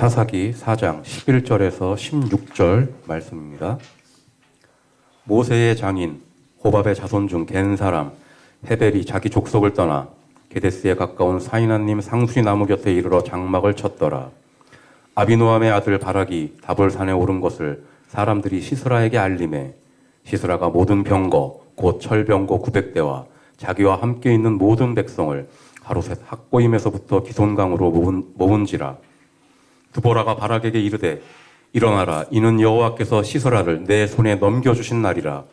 사사기 4장 11절에서 16절 말씀입니다. 모세의 장인 호밥의 자손 중 겐 사람 헤벨이 자기 족속을 떠나 게데스에 가까운 사이나님 상수리 나무 곁에 이르러 장막을 쳤더라. 아비노함의 아들 바락이 다볼산에 오른 것을 사람들이 시스라에게 알림해 시스라가 모든 병거 곧 철병거 900대와 자기와 함께 있는 모든 백성을 하루셋 학고임에서부터 기손강으로 모은지라. 드보라가 바락에게 이르되 일어나라, 이는 여호와께서 시스라를 내 손에 넘겨주신 날이라.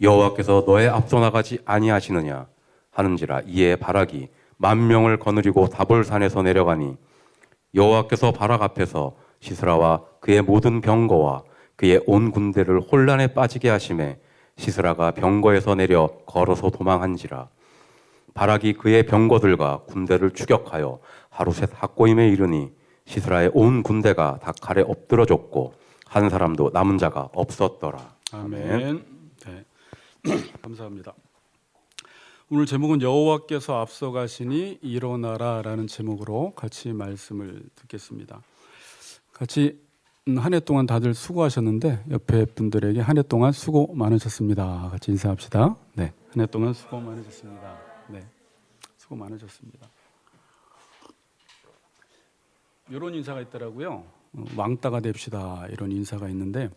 여호와께서 너의 앞서 나가지 아니하시느냐 하는지라. 이에 바락이 10,000명을 거느리고 다볼산에서 내려가니 여호와께서 바락 앞에서 시스라와 그의 모든 병거와 그의 온 군대를 혼란에 빠지게 하심에 시스라가 병거에서 내려 걸어서 도망한지라. 바락이 그의 병거들과 군대를 추격하여 하루셋 학고임에 이르니 시스라의 온 군대가 다 칼에 엎드러졌고 한 사람도 남은 자가 없었더라. 아멘. 네. 감사합니다. 오늘 제목은 여호와께서 앞서가시니 일어나라라는 제목으로 같이 말씀을 듣겠습니다. 같이 한 해 동안 다들 수고하셨는데 옆에 분들에게 한 해 동안 수고 많으셨습니다. 같이 인사합시다. 네, 한 해 동안 수고 많으셨습니다. 네, 수고 많으셨습니다. 이런 인사가 있더라고요. 왕따가 됩시다 이런 인사가 있는데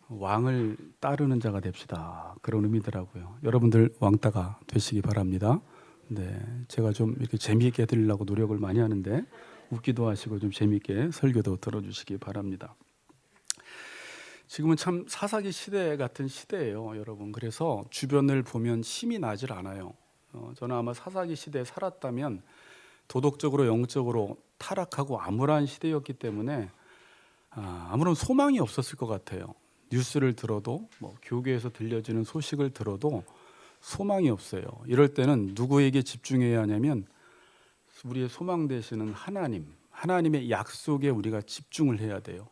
왕을 따르는 자가 됩시다 그런 의미더라고요. 여러분들 왕따가 되시기 바랍니다. 네, 제가 좀 이렇게 재미있게 해드리려고 노력을 많이 하는데 웃기도 하시고 좀 재미있게 설교도 들어주시기 바랍니다. 지금은 참 사사기 시대 같은 시대예요, 여러분. 그래서 주변을 보면 힘이 나질 않아요. 저는 아마 사사기 시대에 살았다면 도덕적으로 영적으로 타락하고 암울한 시대였기 때문에 아무런 소망이 없었을 것 같아요. 뉴스를 들어도 교계에서 들려지는 소식을 들어도 소망이 없어요. 이럴 때는 누구에게 집중해야 하냐면 우리의 소망 되시는 하나님의 약속에 우리가 집중을 해야 돼요.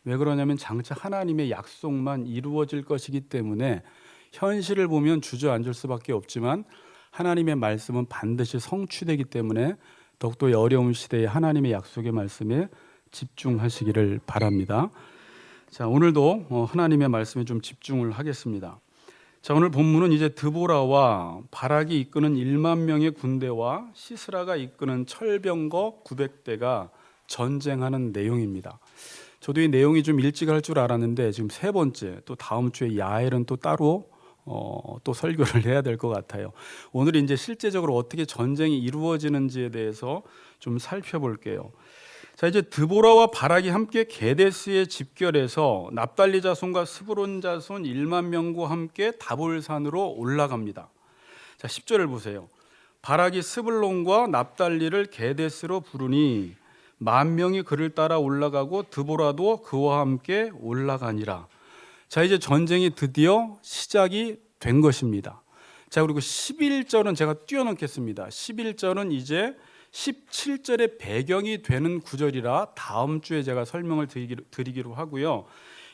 왜 그러냐면 장차 하나님의 약속만 이루어질 것이기 때문에 현실을 보면 주저앉을 수밖에 없지만 하나님의 말씀은 반드시 성취되기 때문에 더욱더 어려운 시대에 하나님의 약속의 말씀에 집중하시기를 바랍니다. 자, 오늘도 하나님의 말씀에 좀 집중을 하겠습니다. 자, 오늘 본문은 이제 드보라와 바락이 이끄는 10,000명의 군대와 시스라가 이끄는 철병거 900대가 전쟁하는 내용입니다. 저도 이 내용이 좀 일찍 할 줄 알았는데 지금 세 번째, 또 다음 주에 야엘은 또 따로 또 설교를 해야 될 것 같아요. 오늘 이제 실제적으로 어떻게 전쟁이 이루어지는지에 대해서 좀 살펴볼게요. 자, 이제 드보라와 바락이 함께 게데스에 집결해서 납달리 자손과 스브론 자손 10,000명과 함께 다볼산으로 올라갑니다. 자, 10절을 보세요. 바락이 스불론과 납달리를 게데스로 부르니 10,000명이 그를 따라 올라가고 드보라도 그와 함께 올라가니라. 자, 이제 전쟁이 드디어 시작이 된 것입니다. 자, 그리고 11절은 제가 뛰어넘겠습니다. 11절은 이제 17절의 배경이 되는 구절이라 다음 주에 제가 설명을 드리기로 하고요.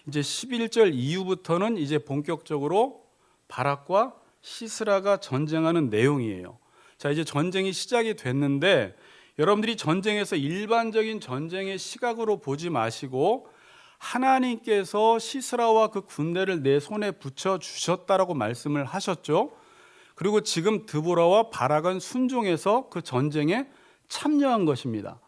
이제 11절 이후부터는 이제 본격적으로 바락과 시스라가 전쟁하는 내용이에요. 자, 이제 전쟁이 시작이 됐는데 여러분들이 전쟁에서 일반적인 전쟁의 시각으로 보지 마시고 하나님께서 시스라와 그 군대를 내 손에 붙여 주셨다라고 말씀을 하셨죠. 그리고 지금 드보라와 바락은 순종해서 그 전쟁에 참여한 것입니다.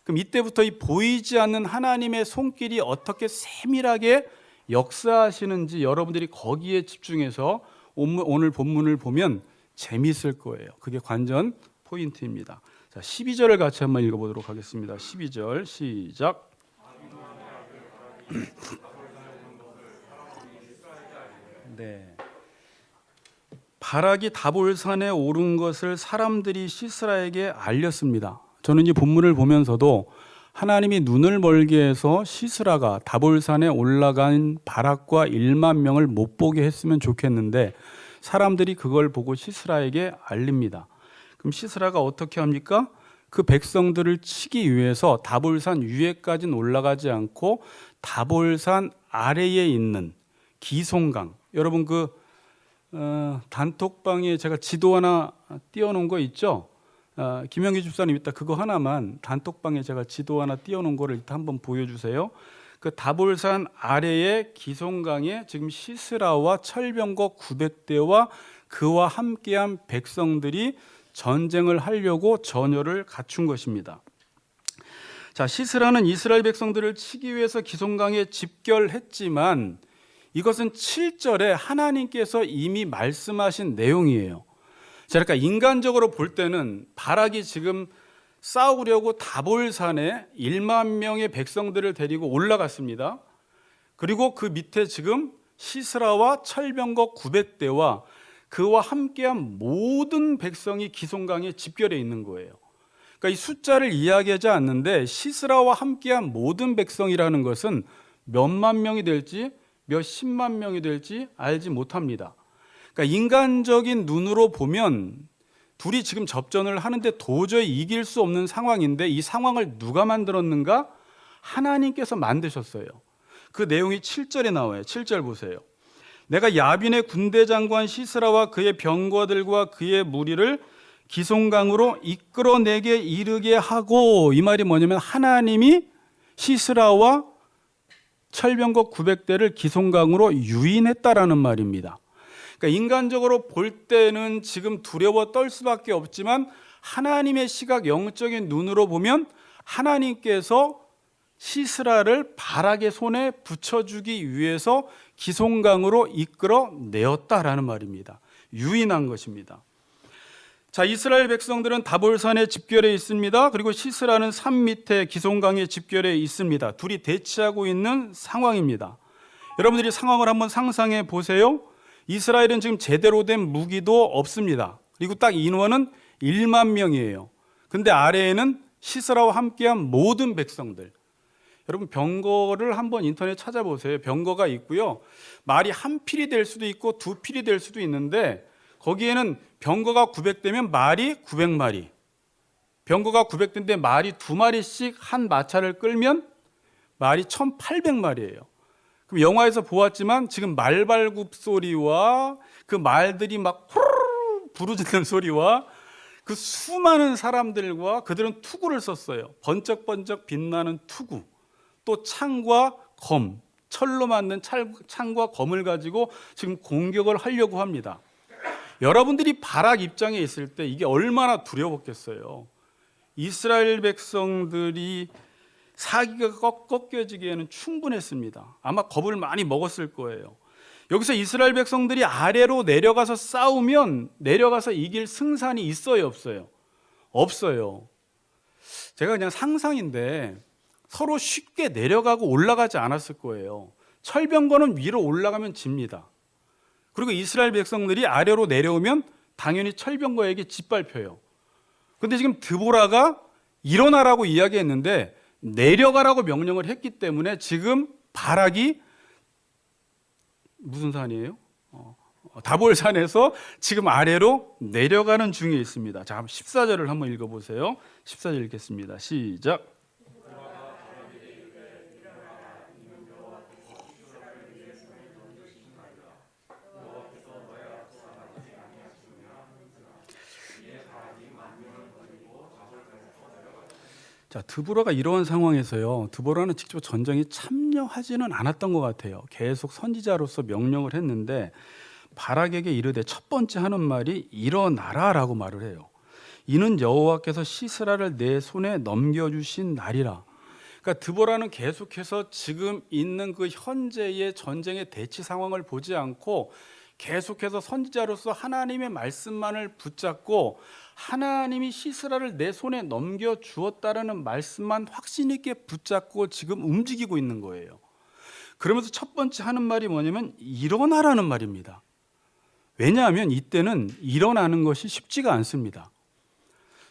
그럼 이때부터 이 보이지 않는 하나님의 손길이 어떻게 세밀하게 역사하시는지 여러분들이 거기에 집중해서 오늘 본문을 보면 재미있을 거예요. 그게 관전 포인트입니다. 자, 12절을 같이 한번 읽어보도록 하겠습니다. 12절 시작. 네. 바락이 다볼산에 오른 것을 사람들이 시스라에게 알렸습니다. 저는 이 본문을 보면서도 하나님이 눈을 멀게 해서 시스라가 다볼산에 올라간 바락과 10,000명을 못 보게 했으면 좋겠는데 사람들이 그걸 보고 시스라에게 알립니다. 그럼 시스라가 어떻게 합니까? 그 백성들을 치기 위해서 다볼산 위에까지는 올라가지 않고 다볼산 아래에 있는 기송강, 여러분 그 단톡방에 제가 지도 하나 띄워놓은 거 있죠? 김영기 집사님 이따 그거 하나만 단톡방에 제가 지도 하나 띄워놓은 거를 이따 한번 보여주세요. 그 다볼산 아래의 기송강에 지금 시스라와 철병거 900대와 그와 함께한 백성들이 전쟁을 하려고 전열을 갖춘 것입니다. 자, 시스라는 이스라엘 백성들을 치기 위해서 기송강에 집결했지만 이것은 7절에 하나님께서 이미 말씀하신 내용이에요. 자, 그러니까 인간적으로 볼 때는 바락이 지금 싸우려고 다볼산에 1만 명의 백성들을 데리고 올라갔습니다. 그리고 그 밑에 지금 시스라와 철병거 900대와 그와 함께한 모든 백성이 기송강에 집결해 있는 거예요. 그러니까 이 숫자를 이야기하지 않는데 시스라와 함께한 모든 백성이라는 것은 몇만 명이 될지 몇십만 명이 될지 알지 못합니다. 그러니까 인간적인 눈으로 보면 둘이 지금 접전을 하는데 도저히 이길 수 없는 상황인데 이 상황을 누가 만들었는가? 하나님께서 만드셨어요. 그 내용이 7절에 나와요. 7절 보세요. 내가 야빈의 군대 장관 시스라와 그의 병거들과 그의 무리를 기송강으로 이끌어내게 이르게 하고, 이 말이 뭐냐면 하나님이 시스라와 철병거 900대를 기송강으로 유인했다라는 말입니다. 그러니까 인간적으로 볼 때는 지금 두려워 떨 수밖에 없지만 하나님의 시각, 영적인 눈으로 보면 하나님께서 시스라를 바락의 손에 붙여주기 위해서 기송강으로 이끌어 내었다라는 말입니다. 유인한 것입니다. 자, 이스라엘 백성들은 다볼산에 집결해 있습니다. 그리고 시스라는 산 밑에 기송강에 집결해 있습니다. 둘이 대치하고 있는 상황입니다. 여러분들이 상황을 한번 상상해 보세요. 이스라엘은 지금 제대로 된 무기도 없습니다. 그리고 딱 인원은 1만 명이에요. 근데 아래에는 시스라와 함께한 모든 백성들. 여러분 병거를 한번 인터넷 찾아보세요. 병거가 있고요. 말이 한 필이 될 수도 있고 두 필이 될 수도 있는데 거기에는 병거가 900대면 말이 900마리. 병거가 900대인데 말이 2마리씩 한 마차를 끌면 말이 1800마리예요. 그럼 영화에서 보았지만 지금 말발굽 소리와 그 말들이 막 후루루 부르짖는 소리와 그 수많은 사람들과 그들은 투구를 썼어요. 번쩍번쩍 빛나는 투구. 또 창과 검, 철로 만든 창과 검을 가지고 지금 공격을 하려고 합니다. 여러분들이 바락 입장에 있을 때 이게 얼마나 두려웠겠어요. 이스라엘 백성들이 사기가 꺾여지기에는 충분했습니다. 아마 겁을 많이 먹었을 거예요. 여기서 이스라엘 백성들이 아래로 내려가서 싸우면 내려가서 이길 승산이 있어요, 없어요? 없어요. 제가 그냥 상상인데 서로 쉽게 내려가고 올라가지 않았을 거예요. 철병거는 위로 올라가면 집니다. 그리고 이스라엘 백성들이 아래로 내려오면 당연히 철병거에게 짓밟혀요. 근데 지금 드보라가 일어나라고 이야기했는데 내려가라고 명령을 했기 때문에 지금 바락이 무슨 산이에요? 다볼산에서 지금 아래로 내려가는 중에 있습니다. 자, 14절을 한번 읽어보세요. 14절 읽겠습니다. 시작. 자, 드보라가 이러한 상황에서요. 드보라는 직접 전쟁에 참여하지는 않았던 것 같아요. 계속 선지자로서 명령을 했는데 바락에게 이르되 첫 번째 하는 말이 일어나라라고 말을 해요. 이는 여호와께서 시스라를 내 손에 넘겨주신 날이라. 그러니까 드보라는 계속해서 지금 있는 그 현재의 전쟁의 대치 상황을 보지 않고 계속해서 선지자로서 하나님의 말씀만을 붙잡고 하나님이 시스라를 내 손에 넘겨 주었다라는 말씀만 확신 있게 붙잡고 지금 움직이고 있는 거예요. 그러면서 첫 번째 하는 말이 뭐냐면 일어나라는 말입니다. 왜냐하면 이때는 일어나는 것이 쉽지가 않습니다.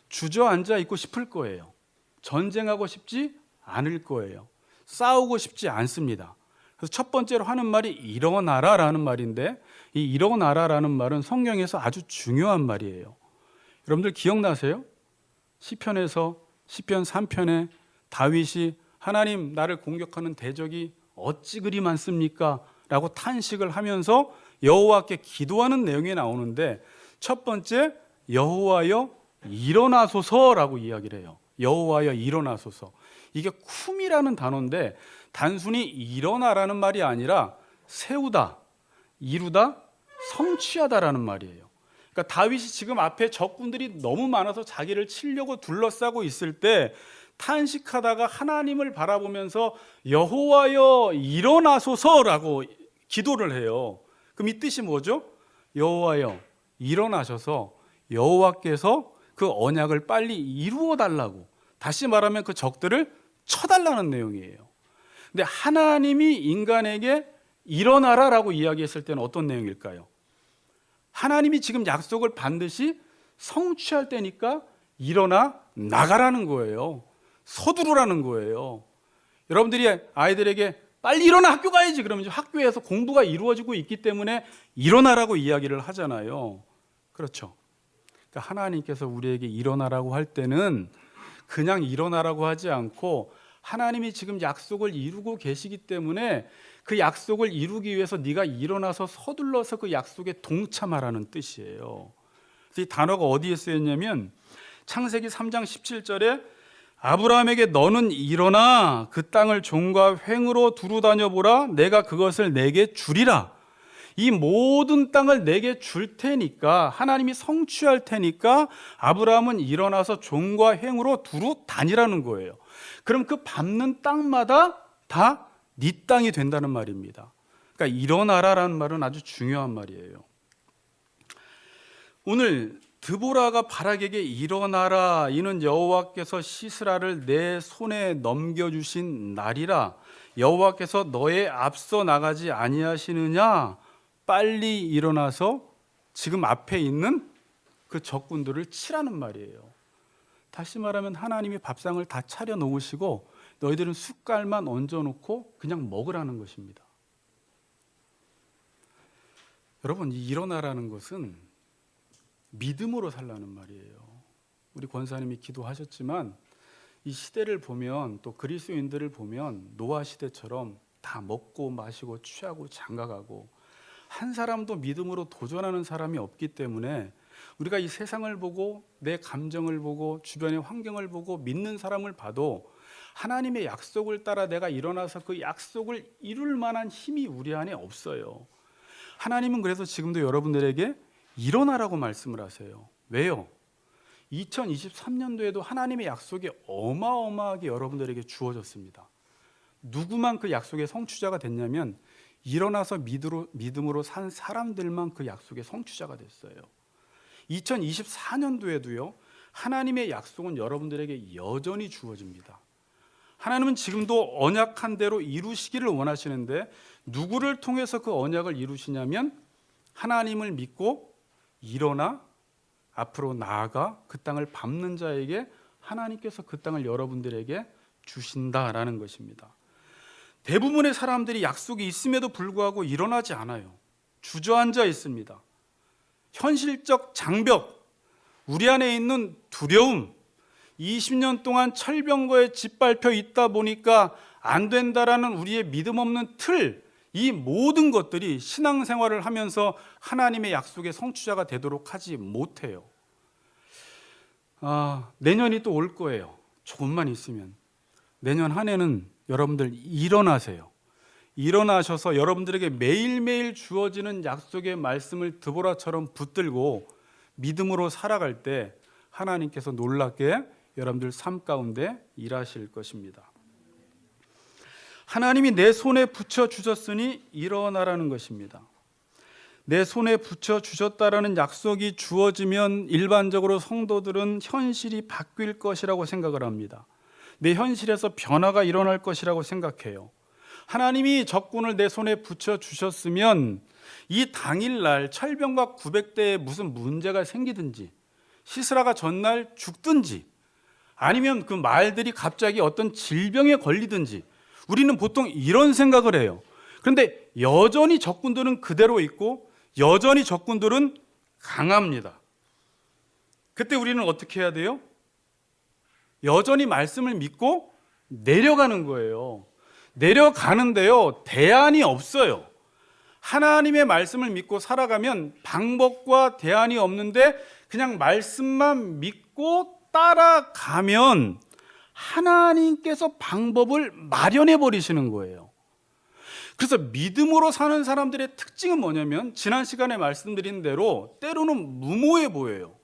주저앉아 있고 싶을 거예요. 전쟁하고 싶지 않을 거예요. 싸우고 싶지 않습니다. 그래서 첫 번째로 하는 말이 일어나라라는 말인데 이 일어나라라는 말은 성경에서 아주 중요한 말이에요. 여러분들 기억나세요? 시편에서 시편 3편에 다윗이 하나님 나를 공격하는 대적이 어찌 그리 많습니까? 라고 탄식을 하면서 여호와께 기도하는 내용이 나오는데 첫 번째 여호와여 일어나소서라고 이야기를 해요. 여호와여 일어나소서. 이게 쿰이라는 단어인데 단순히 일어나라는 말이 아니라 세우다, 이루다, 성취하다라는 말이에요. 그러니까 다윗이 지금 앞에 적군들이 너무 많아서 자기를 치려고 둘러싸고 있을 때 탄식하다가 하나님을 바라보면서 여호와여 일어나소서라고 기도를 해요. 그럼 이 뜻이 뭐죠? 여호와여 일어나셔서 여호와께서 그 언약을 빨리 이루어 달라고, 다시 말하면 그 적들을 쳐달라는 내용이에요. 근데 하나님이 인간에게 일어나라라고 이야기했을 때는 어떤 내용일까요? 하나님이 지금 약속을 반드시 성취할 때니까 일어나 나가라는 거예요. 서두르라는 거예요. 여러분들이 아이들에게 빨리 일어나 학교 가야지 그러면 학교에서 공부가 이루어지고 있기 때문에 일어나라고 이야기를 하잖아요. 그렇죠. 그러니까 하나님께서 우리에게 일어나라고 할 때는 그냥 일어나라고 하지 않고 하나님이 지금 약속을 이루고 계시기 때문에 그 약속을 이루기 위해서 네가 일어나서 서둘러서 그 약속에 동참하라는 뜻이에요. 그래서 이 단어가 어디에 쓰였냐면 창세기 3장 17절에 아브라함에게 너는 일어나 그 땅을 종과 횡으로 두루 다녀보라 내가 그것을 내게 주리라. 이 모든 땅을 내게 줄 테니까 하나님이 성취할 테니까 아브라함은 일어나서 종과 횡으로 두루 다니라는 거예요. 그럼 그 밟는 땅마다 다 네 땅이 된다는 말입니다. 그러니까 일어나라라는 말은 아주 중요한 말이에요. 오늘 드보라가 바락에게 일어나라 이는 여호와께서 시스라를 내 손에 넘겨주신 날이라 여호와께서 너의 앞서 나가지 아니하시느냐 빨리 일어나서 지금 앞에 있는 그 적군들을 치라는 말이에요. 다시 말하면 하나님이 밥상을 다 차려 놓으시고 너희들은 숟갈만 얹어놓고 그냥 먹으라는 것입니다. 여러분 이 일어나라는 것은 믿음으로 살라는 말이에요. 우리 권사님이 기도하셨지만 이 시대를 보면 또 그리스도인들을 보면 노아 시대처럼 다 먹고 마시고 취하고 장가가고 한 사람도 믿음으로 도전하는 사람이 없기 때문에 우리가 이 세상을 보고 내 감정을 보고 주변의 환경을 보고 믿는 사람을 봐도 하나님의 약속을 따라 내가 일어나서 그 약속을 이룰 만한 힘이 우리 안에 없어요. 하나님은 그래서 지금도 여러분들에게 일어나라고 말씀을 하세요. 왜요? 2023년도에도 하나님의 약속이 어마어마하게 여러분들에게 주어졌습니다. 누구만 그 약속의 성취자가 됐냐면 일어나서 믿음으로 산 사람들만 그 약속의 성취자가 됐어요. 2024년도에도요 하나님의 약속은 여러분들에게 여전히 주어집니다. 하나님은 지금도 언약한 대로 이루시기를 원하시는데 누구를 통해서 그 언약을 이루시냐면 하나님을 믿고 일어나 앞으로 나아가 그 땅을 밟는 자에게 하나님께서 그 땅을 여러분들에게 주신다라는 것입니다. 대부분의 사람들이 약속이 있음에도 불구하고 일어나지 않아요. 주저앉아 있습니다. 현실적 장벽, 우리 안에 있는 두려움, 20년 동안 철병거에 짓밟혀 있다 보니까 안 된다라는 우리의 믿음 없는 틀, 이 모든 것들이 신앙생활을 하면서 하나님의 약속의 성취자가 되도록 하지 못해요. 내년이 또 올 거예요. 조금만 있으면. 내년 한 해는 여러분들 일어나세요. 일어나셔서 여러분들에게 매일매일 주어지는 약속의 말씀을 드보라처럼 붙들고 믿음으로 살아갈 때 하나님께서 놀랍게 여러분들 삶 가운데 일하실 것입니다. 하나님이 내 손에 붙여 주셨으니 일어나라는 것입니다. 내 손에 붙여 주셨다라는 약속이 주어지면 일반적으로 성도들은 현실이 바뀔 것이라고 생각을 합니다. 내 현실에서 변화가 일어날 것이라고 생각해요. 하나님이 적군을 내 손에 붙여 주셨으면 이 당일날 철병과 900대에 무슨 문제가 생기든지 시스라가 전날 죽든지 아니면 그 말들이 갑자기 어떤 질병에 걸리든지 우리는 보통 이런 생각을 해요. 그런데 여전히 적군들은 그대로 있고 여전히 적군들은 강합니다. 그때 우리는 어떻게 해야 돼요? 여전히 말씀을 믿고 내려가는 거예요. 내려가는데요, 대안이 없어요. 하나님의 말씀을 믿고 살아가면 방법과 대안이 없는데 그냥 말씀만 믿고 믿고 따라가면 하나님께서 방법을 마련해 버리시는 거예요. 그래서 믿음으로 사는 사람들의 특징은 뭐냐면 지난 시간에 말씀드린 대로 때로는 무모해 보여요.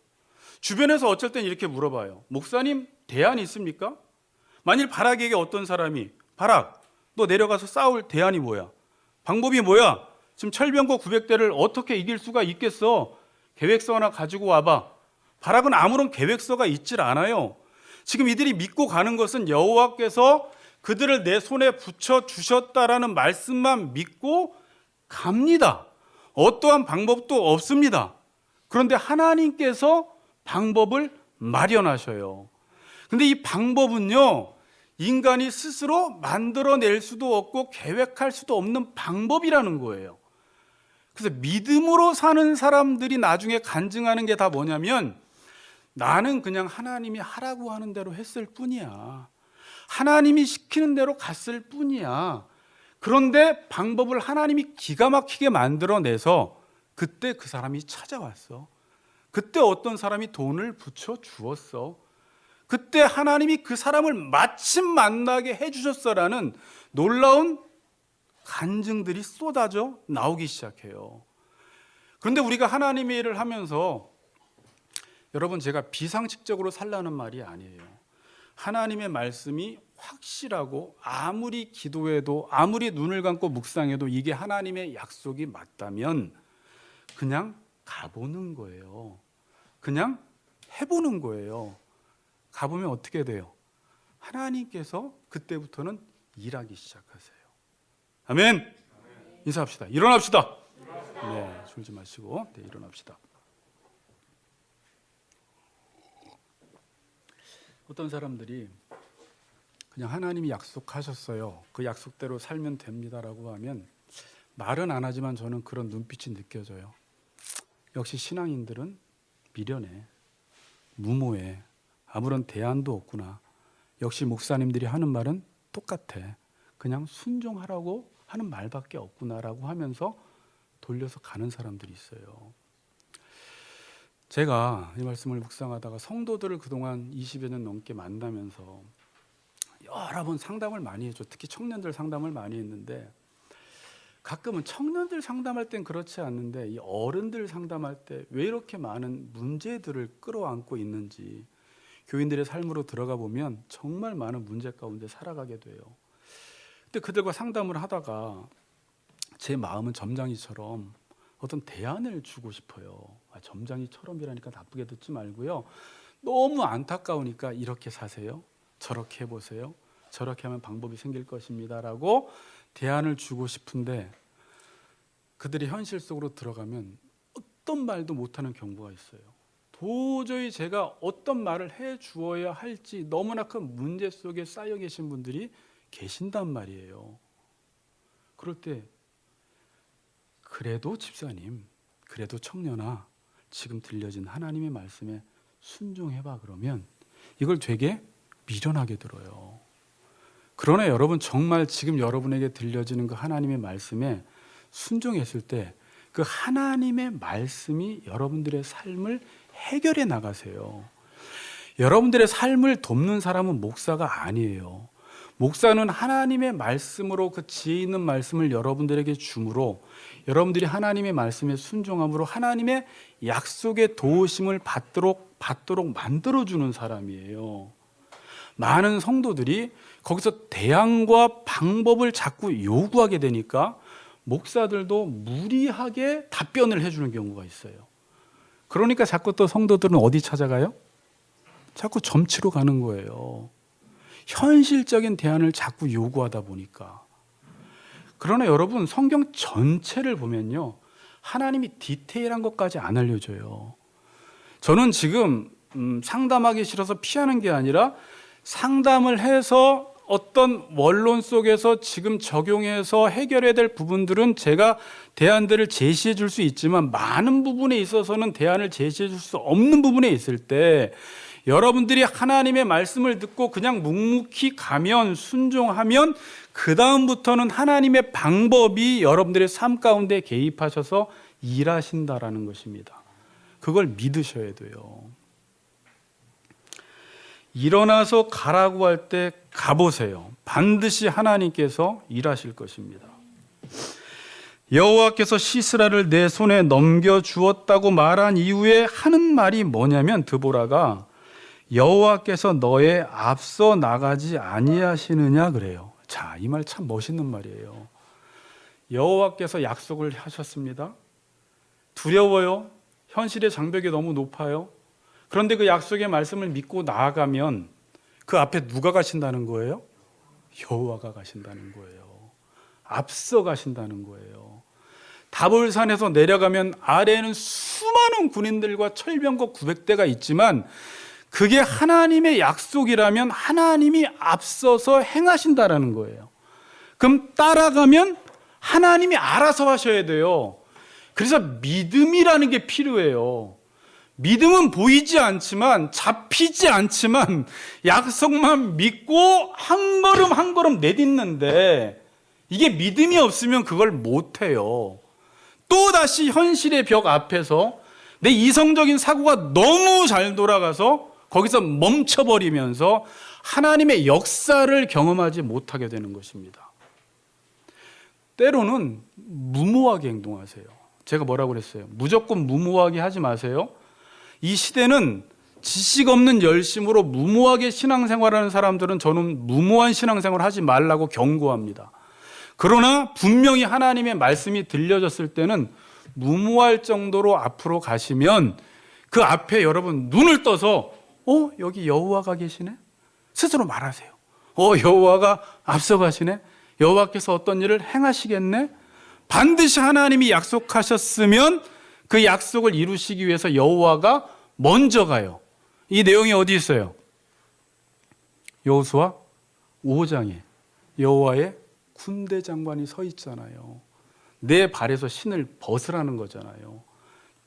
주변에서 어쩔 땐 이렇게 물어봐요. 목사님, 대안이 있습니까? 만일 바락에게 어떤 사람이 바락, 너 내려가서 싸울 대안이 뭐야? 방법이 뭐야? 지금 철병거 900대를 어떻게 이길 수가 있겠어? 계획서 하나 가지고 와봐. 바락은 아무런 계획서가 있질 않아요. 지금 이들이 믿고 가는 것은 여호와께서 그들을 내 손에 붙여 주셨다라는 말씀만 믿고 갑니다. 어떠한 방법도 없습니다. 그런데 하나님께서 방법을 마련하셔요. 근데 이 방법은요, 인간이 스스로 만들어낼 수도 없고 계획할 수도 없는 방법이라는 거예요. 그래서 믿음으로 사는 사람들이 나중에 간증하는 게 다 뭐냐면 나는 그냥 하나님이 하라고 하는 대로 했을 뿐이야. 하나님이 시키는 대로 갔을 뿐이야. 그런데 방법을 하나님이 기가 막히게 만들어내서 그때 그 사람이 찾아왔어. 그때 어떤 사람이 돈을 붙여 주었어. 그때 하나님이 그 사람을 마침 만나게 해주셨어라는 놀라운 간증들이 쏟아져 나오기 시작해요. 그런데 우리가 하나님의 일을 하면서 여러분, 제가 비상식적으로 살라는 말이 아니에요. 하나님의 말씀이 확실하고 아무리 기도해도 아무리 눈을 감고 묵상해도 이게 하나님의 약속이 맞다면 그냥 가보는 거예요. 그냥 해보는 거예요. 가보면 어떻게 돼요? 하나님께서 그때부터는 일하기 시작하세요. 아멘. 인사합시다. 일어납시다. 네, 졸지 마시고 일어납시다. 어떤 사람들이 그냥 하나님이 약속하셨어요. 그 약속대로 살면 됩니다라고 하면 말은 안 하지만 저는 그런 눈빛이 느껴져요. 역시 신앙인들은 미련해, 무모해, 아무런 대안도 없구나. 역시 목사님들이 하는 말은 똑같아. 그냥 순종하라고 하는 말밖에 없구나라고 하면서 돌려서 가는 사람들이 있어요. 제가 이 말씀을 묵상하다가 성도들을 그동안 20여 년 넘게 만나면서 여러 번 상담을 많이 했죠. 특히 청년들 상담을 많이 했는데 가끔은 청년들 상담할 땐 그렇지 않는데 이 어른들 상담할 때 왜 이렇게 많은 문제들을 끌어안고 있는지 교인들의 삶으로 들어가 보면 정말 많은 문제 가운데 살아가게 돼요. 근데 그들과 상담을 하다가 제 마음은 점장이처럼 어떤 대안을 주고 싶어요. 점장이처럼이라니까 나쁘게 듣지 말고요. 너무 안타까우니까 이렇게 사세요. 저렇게 해보세요. 저렇게 하면 방법이 생길 것입니다라고 대안을 주고 싶은데 그들이 현실 속으로 들어가면 어떤 말도 못하는 경우가 있어요. 도저히 제가 어떤 말을 해주어야 할지 너무나 큰 문제 속에 쌓여 계신 분들이 계신단 말이에요. 그럴 때 그래도 집사님, 그래도 청년아, 지금 들려진 하나님의 말씀에 순종해봐 그러면 이걸 되게 미련하게 들어요. 그러나 여러분, 정말 지금 여러분에게 들려지는 그 하나님의 말씀에 순종했을 때 그 하나님의 말씀이 여러분들의 삶을 해결해 나가세요. 여러분들의 삶을 돕는 사람은 목사가 아니에요. 목사는 하나님의 말씀으로 그 지혜 있는 말씀을 여러분들에게 주므로 여러분들이 하나님의 말씀에 순종함으로 하나님의 약속의 도우심을 받도록 만들어주는 사람이에요. 많은 성도들이 거기서 대안과 방법을 자꾸 요구하게 되니까 목사들도 무리하게 답변을 해주는 경우가 있어요. 그러니까 자꾸 또 성도들은 어디 찾아가요? 자꾸 점치러 가는 거예요. 현실적인 대안을 자꾸 요구하다 보니까. 그러나 여러분, 성경 전체를 보면요, 하나님이 디테일한 것까지 안 알려줘요. 저는 지금 상담하기 싫어서 피하는 게 아니라 상담을 해서 어떤 원론 속에서 지금 적용해서 해결해야 될 부분들은 제가 대안들을 제시해 줄 수 있지만 많은 부분에 있어서는 대안을 제시해 줄 수 없는 부분에 있을 때 여러분들이 하나님의 말씀을 듣고 그냥 묵묵히 가면, 순종하면 그 다음부터는 하나님의 방법이 여러분들의 삶 가운데 개입하셔서 일하신다라는 것입니다. 그걸 믿으셔야 돼요. 일어나서 가라고 할 때 가보세요. 반드시 하나님께서 일하실 것입니다. 여호와께서 시스라를 내 손에 넘겨주었다고 말한 이후에 하는 말이 뭐냐면 드보라가 여호와께서 너의 앞서 나가지 아니하시느냐 그래요. 자, 이 말 참 멋있는 말이에요. 여호와께서 약속을 하셨습니다. 두려워요. 현실의 장벽이 너무 높아요. 그런데 그 약속의 말씀을 믿고 나아가면 그 앞에 누가 가신다는 거예요? 여호와가 가신다는 거예요. 앞서 가신다는 거예요. 다볼산에서 내려가면 아래에는 수많은 군인들과 철병거 900대가 있지만 그게 하나님의 약속이라면 하나님이 앞서서 행하신다라는 거예요. 그럼 따라가면 하나님이 알아서 하셔야 돼요. 그래서 믿음이라는 게 필요해요. 믿음은 보이지 않지만, 잡히지 않지만 약속만 믿고 한 걸음 한 걸음 내딛는데 이게 믿음이 없으면 그걸 못해요. 또다시 현실의 벽 앞에서 내 이성적인 사고가 너무 잘 돌아가서 거기서 멈춰버리면서 하나님의 역사를 경험하지 못하게 되는 것입니다. 때로는 무모하게 행동하세요. 제가 뭐라고 그랬어요? 무조건 무모하게 하지 마세요. 이 시대는 지식 없는 열심으로 무모하게 신앙생활하는 사람들은 저는 무모한 신앙생활을 하지 말라고 경고합니다. 그러나 분명히 하나님의 말씀이 들려졌을 때는 무모할 정도로 앞으로 가시면 그 앞에 여러분 눈을 떠서 여기 여호와가 계시네? 스스로 말하세요. 여호와가 앞서가시네? 여호와께서 어떤 일을 행하시겠네? 반드시 하나님이 약속하셨으면 그 약속을 이루시기 위해서 여호와가 먼저 가요. 이 내용이 어디 있어요? 여호수아 5장에 여호와의 군대 장관이 서 있잖아요. 내 발에서 신을 벗으라는 거잖아요.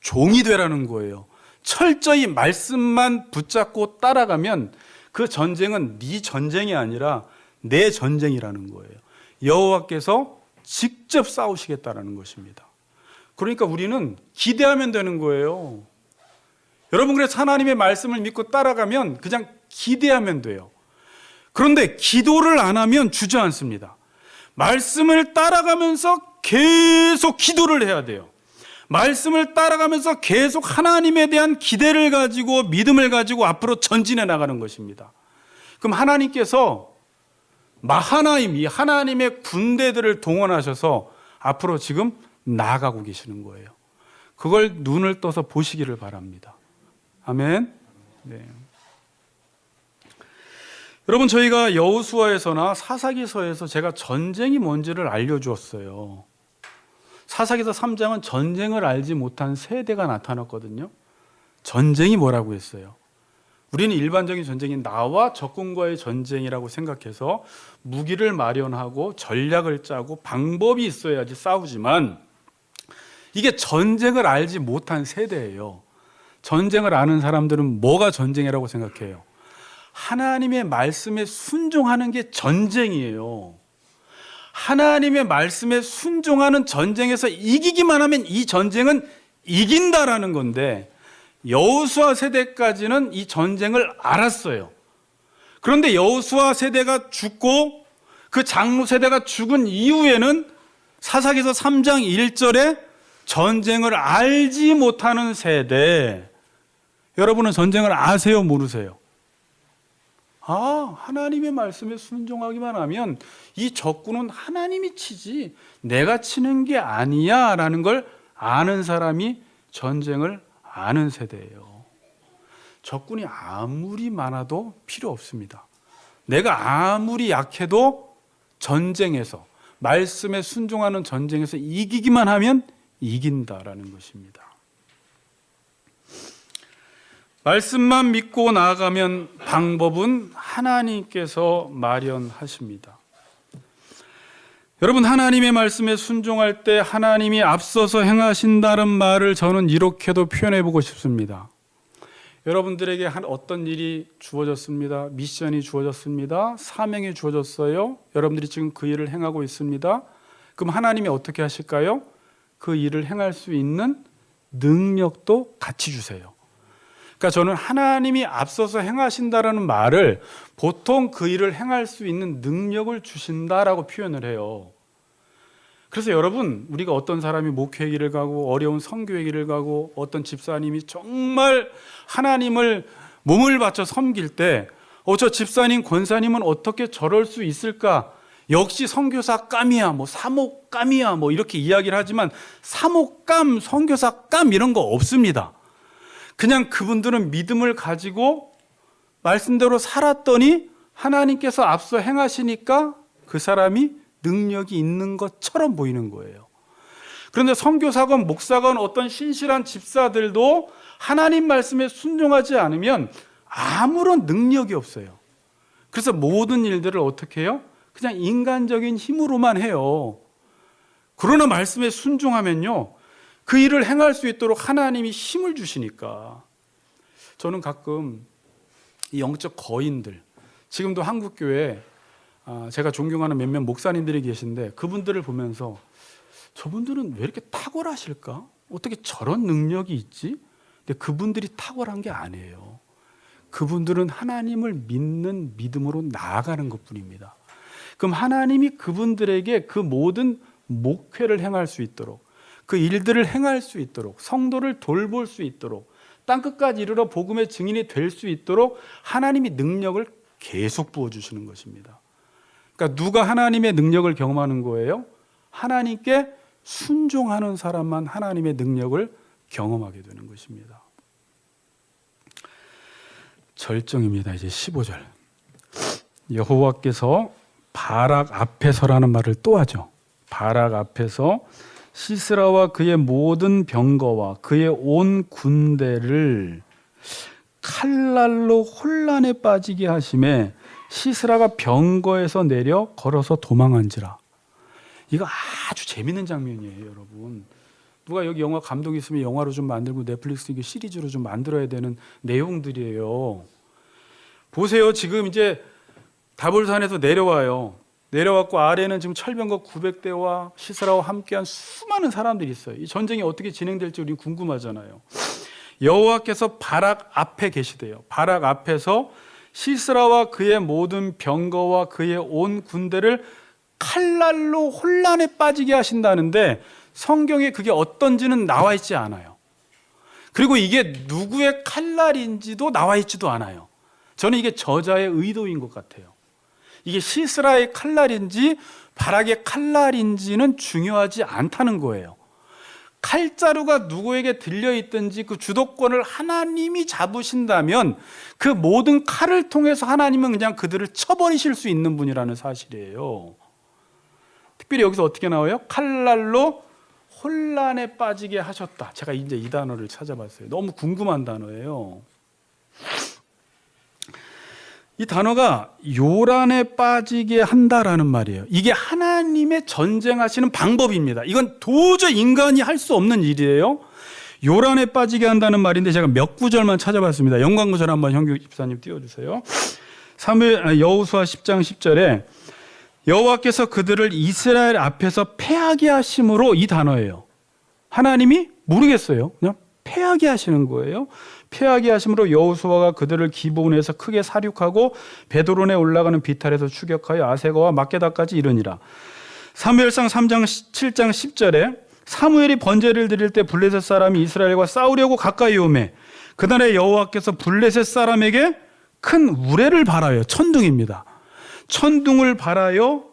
종이 되라는 거예요. 철저히 말씀만 붙잡고 따라가면 그 전쟁은 네 전쟁이 아니라 내 전쟁이라는 거예요. 여호와께서 직접 싸우시겠다라는 것입니다. 그러니까 우리는 기대하면 되는 거예요. 여러분, 그래서 하나님의 말씀을 믿고 따라가면 그냥 기대하면 돼요. 그런데 기도를 안 하면 주저앉습니다. 말씀을 따라가면서 계속 기도를 해야 돼요. 말씀을 따라가면서 계속 하나님에 대한 기대를 가지고 믿음을 가지고 앞으로 전진해 나가는 것입니다. 그럼 하나님께서 마하나임, 이 하나님의 군대들을 동원하셔서 앞으로 지금 나아가고 계시는 거예요. 그걸 눈을 떠서 보시기를 바랍니다. 아멘. 네. 여러분, 저희가 여호수아에서나 사사기서에서 제가 전쟁이 뭔지를 알려주었어요. 사사기서 3장은 전쟁을 알지 못한 세대가 나타났거든요. 전쟁이 뭐라고 했어요? 우리는 일반적인 전쟁이 나와 적군과의 전쟁이라고 생각해서 무기를 마련하고 전략을 짜고 방법이 있어야지 싸우지만 이게 전쟁을 알지 못한 세대예요. 전쟁을 아는 사람들은 뭐가 전쟁이라고 생각해요? 하나님의 말씀에 순종하는 게 전쟁이에요. 하나님의 말씀에 순종하는 전쟁에서 이기기만 하면 이 전쟁은 이긴다라는 건데 여호수아 세대까지는 이 전쟁을 알았어요. 그런데 여호수아 세대가 죽고 그 장로 세대가 죽은 이후에는 사사기서 3장 1절에 전쟁을 알지 못하는 세대. 여러분은 전쟁을 아세요, 모르세요? 하나님의 말씀에 순종하기만 하면 이 적군은 하나님이 치지 내가 치는 게 아니야 라는 걸 아는 사람이 전쟁을 아는 세대예요. 적군이 아무리 많아도 필요 없습니다. 내가 아무리 약해도 전쟁에서, 말씀에 순종하는 전쟁에서 이기기만 하면 이긴다라는 것입니다. 말씀만 믿고 나아가면 방법은 하나님께서 마련하십니다. 여러분, 하나님의 말씀에 순종할 때 하나님이 앞서서 행하신다는 말을 저는 이렇게도 표현해 보고 싶습니다. 여러분들에게 어떤 일이 주어졌습니다. 미션이 주어졌습니다. 사명이 주어졌어요. 여러분들이 지금 그 일을 행하고 있습니다. 그럼 하나님이 어떻게 하실까요? 그 일을 행할 수 있는 능력도 같이 주세요. 그러니까 저는 하나님이 앞서서 행하신다라는 말을 보통 그 일을 행할 수 있는 능력을 주신다라고 표현을 해요. 그래서 여러분, 우리가 어떤 사람이 목회기를 가고 어려운 선교회기를 가고 어떤 집사님이 정말 하나님을 몸을 바쳐 섬길 때 저 집사님, 권사님은 어떻게 저럴 수 있을까? 역시 선교사 깜이야, 사목 깜이야, 이렇게 이야기를 하지만 사목감, 선교사 깜 이런 거 없습니다. 그냥 그분들은 믿음을 가지고 말씀대로 살았더니 하나님께서 앞서 행하시니까 그 사람이 능력이 있는 것처럼 보이는 거예요. 그런데 선교사건 목사건 어떤 신실한 집사들도 하나님 말씀에 순종하지 않으면 아무런 능력이 없어요. 그래서 모든 일들을 어떻게 해요? 그냥 인간적인 힘으로만 해요. 그러나 말씀에 순종하면요, 그 일을 행할 수 있도록 하나님이 힘을 주시니까. 저는 가끔 이 영적 거인들, 지금도 한국교회 제가 존경하는 몇몇 목사님들이 계신데 그분들을 보면서 저분들은 왜 이렇게 탁월하실까? 어떻게 저런 능력이 있지? 근데 그분들이 탁월한 게 아니에요. 그분들은 하나님을 믿는 믿음으로 나아가는 것뿐입니다. 그럼 하나님이 그분들에게 그 모든 목회를 행할 수 있도록, 그 일들을 행할 수 있도록, 성도를 돌볼 수 있도록, 땅끝까지 이르러 복음의 증인이 될 수 있도록 하나님이 능력을 계속 부어주시는 것입니다. 그러니까 누가 하나님의 능력을 경험하는 거예요? 하나님께 순종하는 사람만 하나님의 능력을 경험하게 되는 것입니다. 절정입니다. 이제 15절. 여호와께서 바락 앞에서라는 말을 또 하죠. 바락 앞에서 시스라와 그의 모든 병거와 그의 온 군대를 칼날로 혼란에 빠지게 하심에 시스라가 병거에서 내려 걸어서 도망한지라. 이거 아주 재밌는 장면이에요, 여러분. 누가 여기 영화 감독이 있으면 영화로 좀 만들고 넷플릭스 이게 시리즈로 좀 만들어야 되는 내용들이에요. 보세요. 지금 이제 다볼산에서 내려와요. 내려왔고 아래는 지금 철병거 900대와 시스라와 함께한 수많은 사람들이 있어요. 이 전쟁이 어떻게 진행될지 우리 궁금하잖아요. 여호와께서 바락 앞에 계시대요. 바락 앞에서 시스라와 그의 모든 병거와 그의 온 군대를 칼날로 혼란에 빠지게 하신다는데 성경에 그게 어떤지는 나와 있지 않아요. 그리고 이게 누구의 칼날인지도 나와 있지도 않아요. 저는 이게 저자의 의도인 것 같아요. 이게 시스라의 칼날인지 바락의 칼날인지는 중요하지 않다는 거예요. 칼자루가 누구에게 들려있든지 그 주도권을 하나님이 잡으신다면 그 모든 칼을 통해서 하나님은 그냥 그들을 쳐버리실 수 있는 분이라는 사실이에요. 특별히 여기서 어떻게 나와요? 칼날로 혼란에 빠지게 하셨다. 제가 이제 이 단어를 찾아봤어요. 너무 궁금한 단어예요. 이 단어가 요란에 빠지게 한다라는 말이에요. 이게 하나님의 전쟁하시는 방법입니다. 이건 도저히 인간이 할 수 없는 일이에요. 요란에 빠지게 한다는 말인데 제가 몇 구절만 찾아봤습니다. 영광구절 한번 형규 집사님 띄워주세요. 여호수아 10장 10절에 여호와께서 그들을 이스라엘 앞에서 패하게 하심으로, 이 단어예요. 하나님이 모르겠어요. 그냥 패하게 하시는 거예요. 패하게 하심으로 여호수아가 그들을 기브온에서 크게 사륙하고 베드론에 올라가는 비탈에서 추격하여 아세가와 막게다까지 이르니라. 사무엘상 3장 7장 10절에 사무엘이 번제를 드릴 때 블레셋 사람이 이스라엘과 싸우려고 가까이 오매 그날에 여호와께서 블레셋 사람에게 큰 우레를 발하여, 천둥입니다. 천둥을 발하여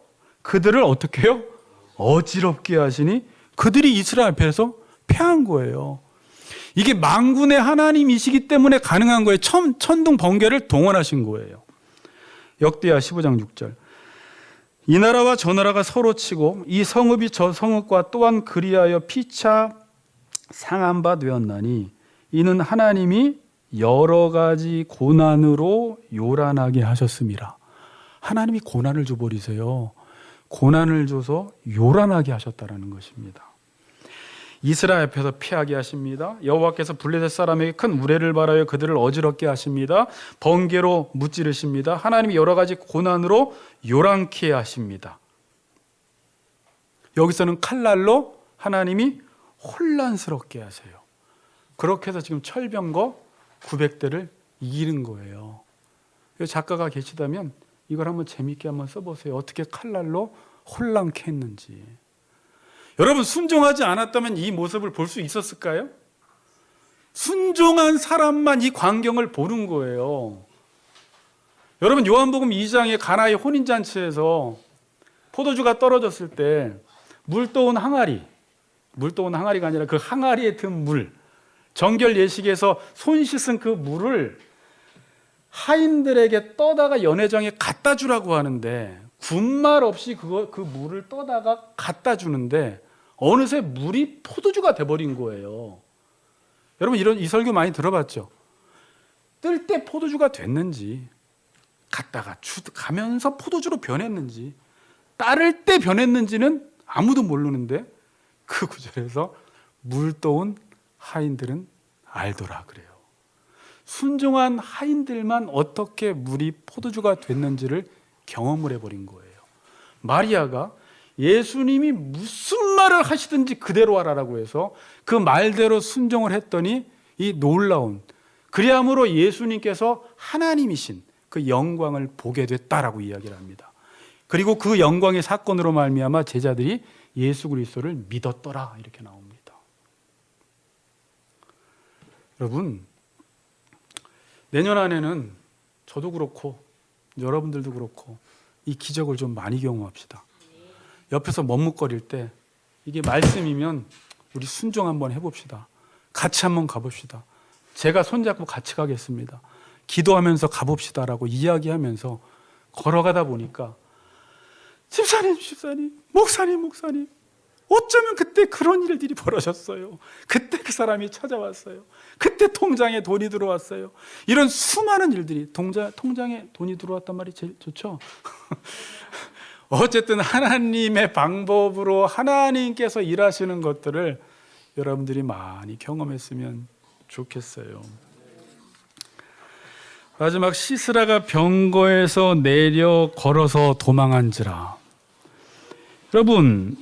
그들을 어떻게 해요? 어지럽게 하시니 그들이 이스라엘 앞에서 패한 거예요. 이게 만군의 하나님이시기 때문에 가능한 거예요. 천둥 번개를 동원하신 거예요. 역대하 15장 6절. 이 나라와 저 나라가 서로 치고 이 성읍이 저 성읍과 또한 그리하여 피차 상한 바 되었나니 이는 하나님이 여러 가지 고난으로 요란하게 하셨습니다. 하나님이 고난을 줘버리세요. 고난을 줘서 요란하게 하셨다라는 것입니다. 이스라엘 앞에서 피하게 하십니다. 여호와께서 블레셋 사람에게 큰 우레를 발하여 그들을 어지럽게 하십니다. 번개로 무찌르십니다. 하나님이 여러 가지 고난으로 요란케 하십니다. 여기서는 칼날로 하나님이 혼란스럽게 하세요. 그렇게 해서 지금 철병거 900대를 이기는 거예요. 작가가 계시다면 이걸 한번 재밌게 한번 써보세요. 어떻게 칼날로 홀랑케 했는지. 여러분, 순종하지 않았다면 이 모습을 볼 수 있었을까요? 순종한 사람만 이 광경을 보는 거예요. 여러분, 요한복음 2장의 가나의 혼인잔치에서 포도주가 떨어졌을 때 물떠온 항아리가 아니라 그 항아리에 든 물, 정결 예식에서 손 씻은 그 물을 하인들에게 떠다가 연회장에 갖다 주라고 하는데, 군말 없이 그 물을 떠다가 갖다 주는데 어느새 물이 포도주가 돼버린 거예요. 여러분, 이 설교 많이 들어봤죠? 뜰 때 포도주가 됐는지, 갔다가 가면서 포도주로 변했는지, 따를 때 변했는지는 아무도 모르는데 그 구절에서 물떠온 하인들은 알더라 그래요. 순종한 하인들만 어떻게 물이 포도주가 됐는지를 경험을 해버린 거예요. 마리아가 예수님이 무슨 말을 하시든지 그대로 하라라고 해서 그 말대로 순종을 했더니 이 놀라운, 그리함으로 예수님께서 하나님이신 그 영광을 보게 됐다라고 이야기를 합니다. 그리고 그 영광의 사건으로 말미암아 제자들이 예수 그리스도를 믿었더라 이렇게 나옵니다. 여러분, 내년 안에는 저도 그렇고 여러분들도 그렇고 이 기적을 좀 많이 경험합시다. 옆에서 머뭇거릴 때 이게 말씀이면 우리 순종 한번 해봅시다. 같이 한번 가봅시다. 제가 손잡고 같이 가겠습니다. 기도하면서 가봅시다라고 이야기하면서 걸어가다 보니까 집사님, 목사님 어쩌면 그때 그런 일들이 벌어졌어요. 그때 그 사람이 찾아왔어요. 그때 통장에 돈이 들어왔어요. 이런 수많은 일들이, 통장에 돈이 들어왔단 말이 제일 좋죠. 어쨌든 하나님의 방법으로 하나님께서 일하시는 것들을 여러분들이 많이 경험했으면 좋겠어요. 마지막, 시스라가 병거에서 내려 걸어서 도망한지라. 여러분,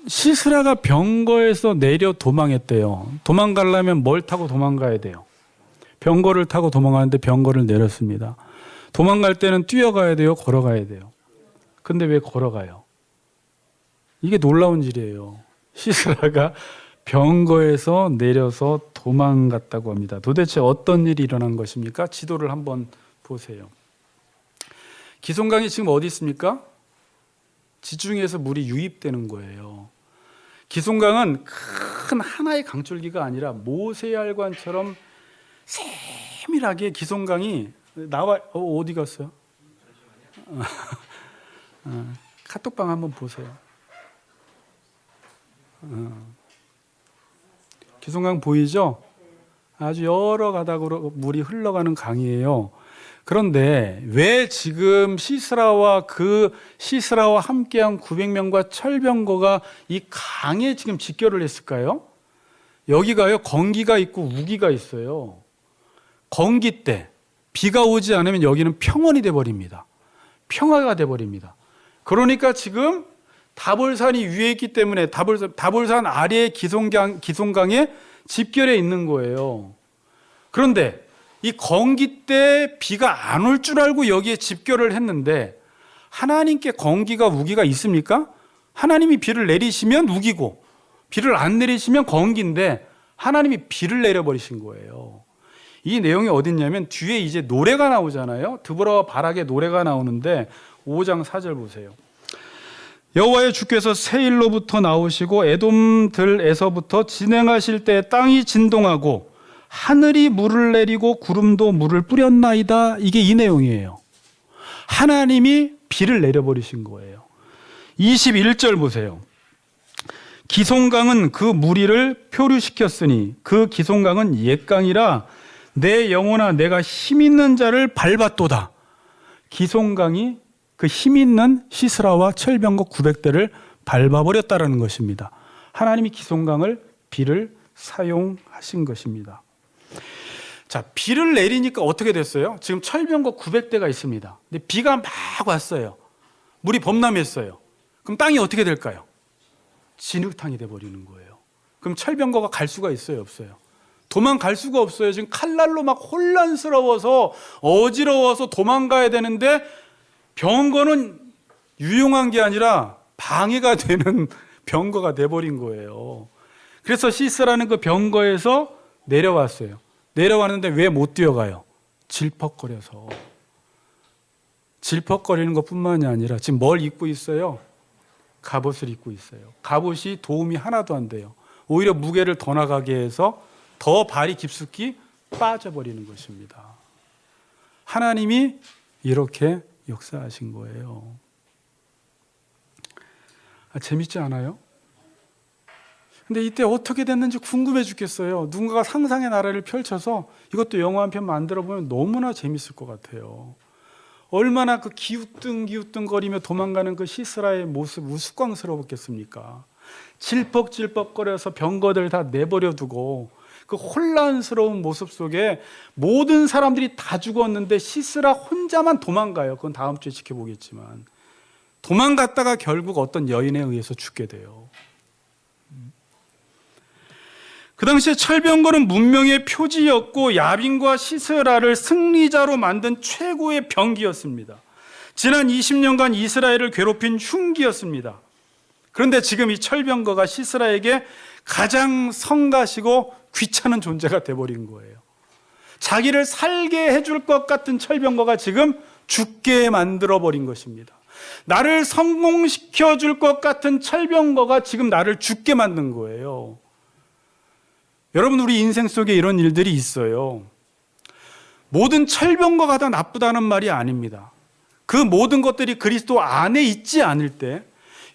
시스라가 병거에서 내려 도망했대요. 도망가려면 뭘 타고 도망가야 돼요? 병거를 타고 도망가는데 병거를 내렸습니다. 도망갈 때는 뛰어가야 돼요? 걸어가야 돼요? 근데 왜 걸어가요? 이게 놀라운 일이에요. 시스라가 병거에서 내려서 도망갔다고 합니다. 도대체 어떤 일이 일어난 것입니까? 지도를 한번 보세요. 기송강이 지금 어디 있습니까? 지중해에서 물이 유입되는 거예요. 기송강은 큰 하나의 강줄기가 아니라 모세혈관처럼 세밀하게 기송강이 나와. 어디 갔어요? 카톡방 한번 보세요. 기송강 보이죠? 아주 여러 가닥으로 물이 흘러가는 강이에요. 그런데 왜 지금 시스라와 함께한 900명과 철병거가 이 강에 지금 직결을 했을까요? 여기가요, 건기가 있고 우기가 있어요. 건기 때 비가 오지 않으면 여기는 평원이 돼버립니다. 평화가 돼버립니다. 그러니까 지금 다볼산이 위에 있기 때문에 다볼산 아래의 기송강에 집결해 있는 거예요. 그런데 이 건기 때 비가 안 올 줄 알고 여기에 집결을 했는데, 하나님께 건기가 우기가 있습니까? 하나님이 비를 내리시면 우기고 비를 안 내리시면 건기인데 하나님이 비를 내려버리신 거예요. 이 내용이 어딨냐면 뒤에 이제 노래가 나오잖아요. 드보라와 바락의 노래가 나오는데 5장 4절 보세요. 여호와의 주께서 세일로부터 나오시고 에돔들에서부터 진행하실 때 땅이 진동하고 하늘이 물을 내리고 구름도 물을 뿌렸나이다. 이게 이 내용이에요. 하나님이 비를 내려버리신 거예요. 21절 보세요. 기송강은 그 무리를 표류시켰으니 그 기송강은 옛강이라 내 영혼아 내가 힘있는 자를 밟았도다. 기송강이 그 힘있는 시스라와 철병거 900대를 밟아버렸다라는 것입니다. 하나님이 기송강을 비를 사용하신 것입니다. 자, 비를 내리니까 어떻게 됐어요? 지금 철병거 900대가 있습니다. 근데 비가 막 왔어요. 물이 범람했어요. 그럼 땅이 어떻게 될까요? 진흙탕이 돼버리는 거예요. 그럼 철병거가 갈 수가 있어요, 없어요? 도망갈 수가 없어요. 지금 칼날로 막 혼란스러워서 어지러워서 도망가야 되는데 병거는 유용한 게 아니라 방해가 되는 병거가 돼버린 거예요. 그래서 시스라는 그 병거에서 내려왔어요. 내려왔는데 왜 못 뛰어가요? 질퍽거려서. 질퍽거리는 것뿐만이 아니라 지금 뭘 입고 있어요? 갑옷을 입고 있어요. 갑옷이 도움이 하나도 안 돼요. 오히려 무게를 더 나가게 해서 더 발이 깊숙이 빠져버리는 것입니다. 하나님이 이렇게 역사하신 거예요. 재밌지 않아요? 근데 이때 어떻게 됐는지 궁금해 죽겠어요. 누군가가 상상의 나라를 펼쳐서 이것도 영화 한 편 만들어 보면 너무나 재밌을 것 같아요. 얼마나 그 기우뚱기우뚱거리며 도망가는 그 시스라의 모습 우스꽝스러웠겠습니까? 질퍽질퍽거려서 병거들 다 내버려 두고 그 혼란스러운 모습 속에 모든 사람들이 다 죽었는데 시스라 혼자만 도망가요. 그건 다음 주에 지켜보겠지만 도망갔다가 결국 어떤 여인에 의해서 죽게 돼요. 그 당시에 철병거는 문명의 표지였고 야빈과 시스라를 승리자로 만든 최고의 병기였습니다. 지난 20년간 이스라엘을 괴롭힌 흉기였습니다. 그런데 지금 이 철병거가 시스라에게 가장 성가시고 귀찮은 존재가 돼버린 거예요. 자기를 살게 해줄 것 같은 철병거가 지금 죽게 만들어버린 것입니다. 나를 성공시켜 줄 것 같은 철병거가 지금 나를 죽게 만든 거예요. 여러분, 우리 인생 속에 이런 일들이 있어요. 모든 철병거가 다 나쁘다는 말이 아닙니다. 그 모든 것들이 그리스도 안에 있지 않을 때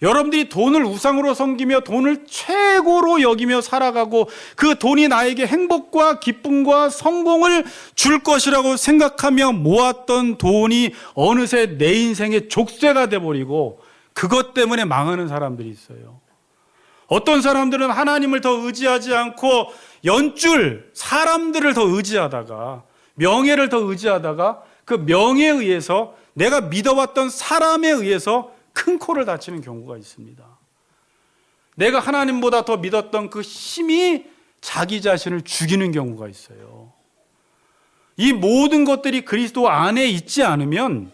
여러분들이 돈을 우상으로 섬기며 돈을 최고로 여기며 살아가고 그 돈이 나에게 행복과 기쁨과 성공을 줄 것이라고 생각하며 모았던 돈이 어느새 내 인생의 족쇄가 돼버리고 그것 때문에 망하는 사람들이 있어요. 어떤 사람들은 하나님을 더 의지하지 않고 연줄 사람들을 더 의지하다가 명예를 더 의지하다가 그 명예에 의해서 내가 믿어왔던 사람에 의해서 큰 코를 다치는 경우가 있습니다. 내가 하나님보다 더 믿었던 그 힘이 자기 자신을 죽이는 경우가 있어요. 이 모든 것들이 그리스도 안에 있지 않으면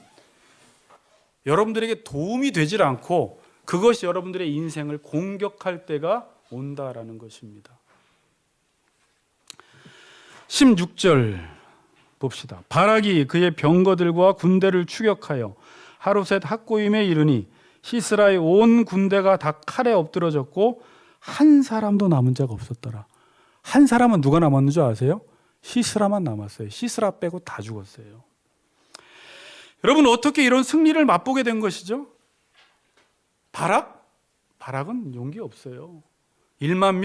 여러분들에게 도움이 되질 않고 그것이 여러분들의 인생을 공격할 때가 온다라는 것입니다. 16절 봅시다. 바락이 그의 병거들과 군대를 추격하여 하루셋 학고임에 이르니 시스라의 온 군대가 다 칼에 엎드러졌고 한 사람도 남은 자가 없었더라. 한 사람은 누가 남았는 줄 아세요? 시스라만 남았어요. 시스라 빼고 다 죽었어요. 여러분, 어떻게 이런 승리를 맛보게 된 것이죠? 바락은 용기 없어요. 1만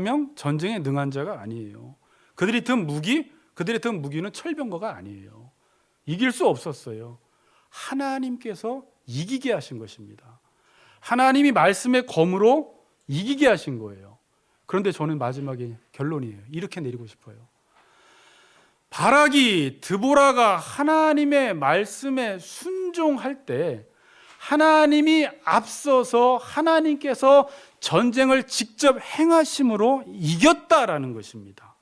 명 전쟁에 능한 자가 아니에요. 그들이 든 무기는 철병거가 아니에요. 이길 수 없었어요. 하나님께서 이기게 하신 것입니다. 하나님이 말씀의 검으로 이기게 하신 거예요. 그런데 저는 마지막에 결론이에요. 이렇게 내리고 싶어요. 바락이 드보라가 하나님의 말씀에 순종할 때 하나님이 앞서서 하나님께서 전쟁을 직접 행하심으로 이겼다라는 것입니다.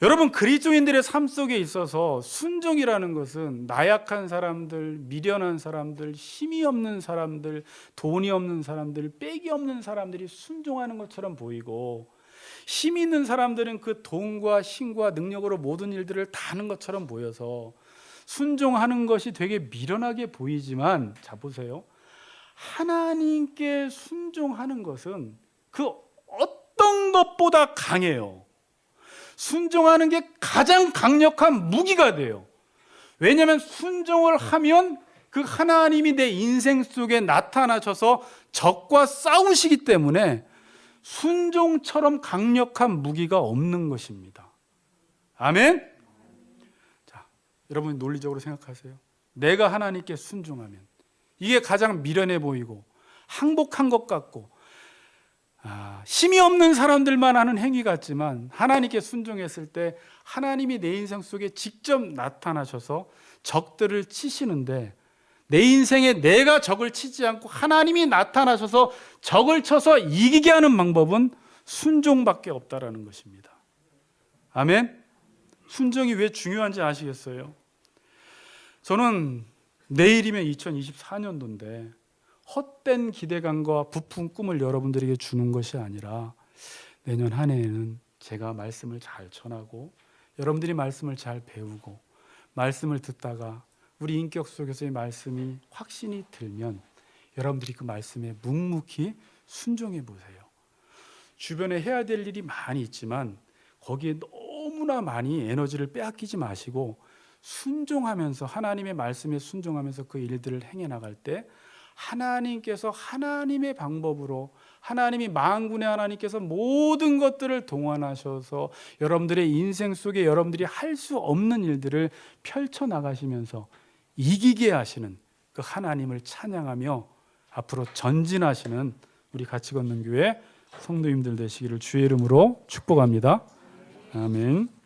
여러분, 그리스도인들의 삶 속에 있어서 순종이라는 것은 나약한 사람들, 미련한 사람들, 힘이 없는 사람들, 돈이 없는 사람들, 빽이 없는 사람들이 순종하는 것처럼 보이고 힘 있는 사람들은 그 돈과 힘과 능력으로 모든 일들을 다 하는 것처럼 보여서 순종하는 것이 되게 미련하게 보이지만, 자 보세요. 하나님께 순종하는 것은 그 어떤 것보다 강해요. 순종하는 게 가장 강력한 무기가 돼요. 왜냐하면 순종을 하면 그 하나님이 내 인생 속에 나타나셔서 적과 싸우시기 때문에 순종처럼 강력한 무기가 없는 것입니다. 아멘? 자, 여러분 논리적으로 생각하세요. 내가 하나님께 순종하면 이게 가장 미련해 보이고 항복한 것 같고 힘이 없는 사람들만 하는 행위 같지만 하나님께 순종했을 때 하나님이 내 인생 속에 직접 나타나셔서 적들을 치시는데, 내 인생에 내가 적을 치지 않고 하나님이 나타나셔서 적을 쳐서 이기게 하는 방법은 순종밖에 없다라는 것입니다. 아멘. 순종이 왜 중요한지 아시겠어요? 저는 내일이면 2024년도인데 헛된 기대감과 부푼 꿈을 여러분들에게 주는 것이 아니라 내년 한 해에는 제가 말씀을 잘 전하고 여러분들이 말씀을 잘 배우고 말씀을 듣다가 우리 인격 속에서의 말씀이 확신이 들면 여러분들이 그 말씀에 묵묵히 순종해 보세요. 주변에 해야 될 일이 많이 있지만 거기에 너무나 많이 에너지를 빼앗기지 마시고 순종하면서 하나님의 말씀에 순종하면서 그 일들을 행해 나갈 때 하나님께서 하나님의 방법으로 하나님이 만군의 하나님께서 모든 것들을 동원하셔서 여러분들의 인생 속에 여러분들이 할 수 없는 일들을 펼쳐나가시면서 이기게 하시는 그 하나님을 찬양하며 앞으로 전진하시는 우리 같이 걷는 교회 성도님들 되시기를 주의 이름으로 축복합니다. 아멘.